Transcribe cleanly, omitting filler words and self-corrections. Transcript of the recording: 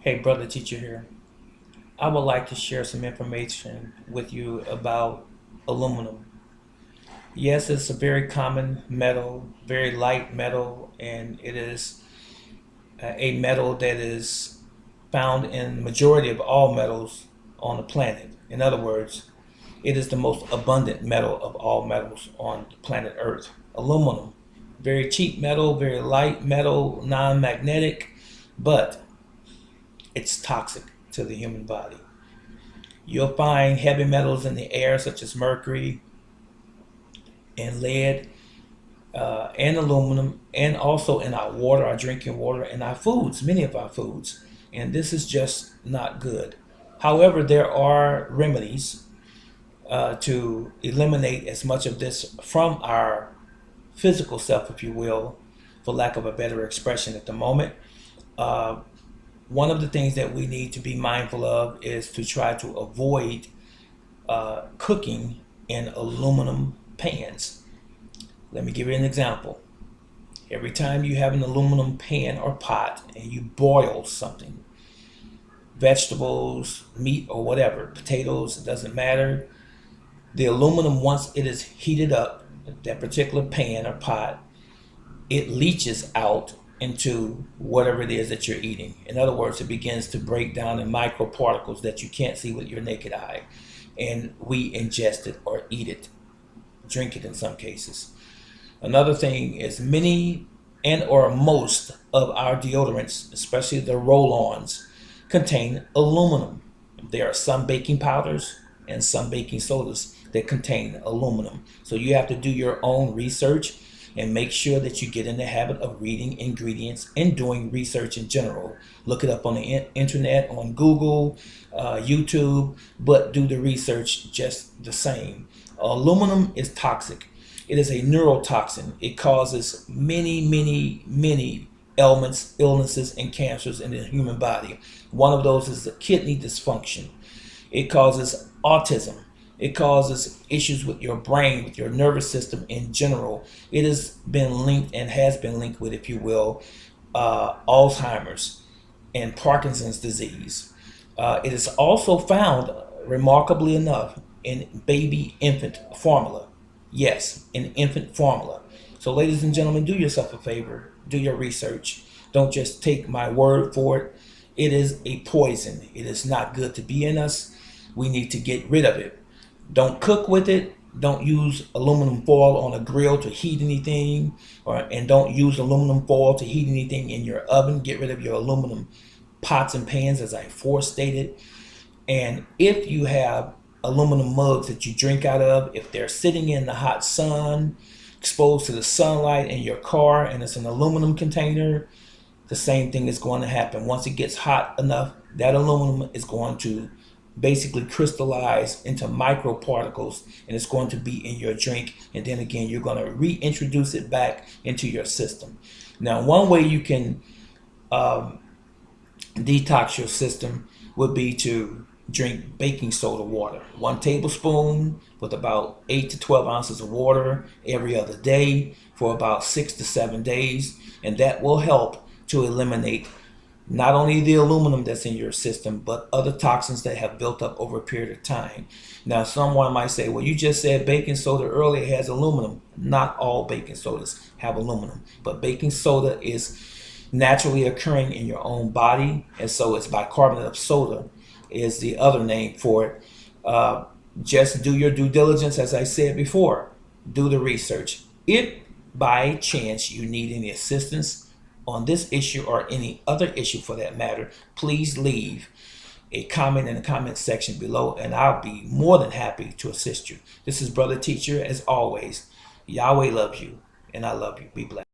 Hey, brother teacher here. I would like to share some information with you about aluminum. Yes, it's a very common metal, very light metal, and it is a metal that is found in the majority of all metals on the planet. In other words, it is the most abundant metal of all metals on the planet Earth. Aluminum, very cheap metal, very light metal, non-magnetic, but it's toxic to the human body. You'll find heavy metals in the air, such as mercury and lead and aluminum, and also in our water, our drinking water, and our foods, many of our foods. And this is just not good. However, there are remedies to eliminate as much of this from our physical self, if you will, for lack of a better expression at the moment. Uh, One of the things that we need to be mindful of is to try to avoid cooking in aluminum pans. Let me give you an example. Every time you have an aluminum pan or pot and you boil something, vegetables, meat, or whatever, potatoes, it doesn't matter, the aluminum, once it is heated up, that particular pan or pot, it leaches out into whatever it is that you're eating. In other words, it begins to break down in microparticles that you can't see with your naked eye. And we ingest it or eat it, drink it in some cases. Another thing is many and or most of our deodorants, especially the roll-ons, contain aluminum. There are some baking powders and some baking sodas that contain aluminum. So you have to do your own research and make sure that you get in the habit of reading ingredients and doing research in general. Look it up on the internet, on Google, YouTube, but do the research just the same. Aluminum is toxic. It is a neurotoxin. It causes many ailments, illnesses, and cancers in the human body. One of those is the kidney dysfunction. It causes autism. It causes issues with your brain, with your nervous system in general. It has been linked and has been linked with, if you will, Alzheimer's and Parkinson's disease. It is also found, remarkably enough, in baby infant formula. Yes, in infant formula. So ladies and gentlemen, do yourself a favor. Do your research. Don't just take my word for it. It is a poison. It is not good to be in us. We need to get rid of it. Don't cook with it. Don't use aluminum foil on a grill to heat anything, and don't use aluminum foil to heat anything in your oven. Get rid of your aluminum pots and pans, as I forestated. And if you have aluminum mugs that you drink out of, if they're sitting in the hot sun, exposed to the sunlight in your car, and it's an aluminum container, the same thing is going to happen. Once it gets hot enough, that aluminum is going to basically crystallize into microparticles, and it's going to be in your drink, and then again you're going to reintroduce it back into your system. Now, one way you can detox your system would be to drink baking soda water. 1 tablespoon with about 8 to 12 ounces of water every other day for about 6 to 7 days, and that will help to eliminate not only the aluminum that's in your system, but other toxins that have built up over a period of time. Now, someone might say, well, you just said baking soda earlier has aluminum. Not all baking sodas have aluminum, but baking soda is naturally occurring in your own body, and so it's bicarbonate of soda is the other name for it. Just do your due diligence, as I said before. Do the research. If by chance you need any assistance on this issue or any other issue for that matter, please leave a comment in the comment section below, and I'll be more than happy to assist you. This is Brother Teacher, as always. Yahweh loves you, and I love you. Be blessed.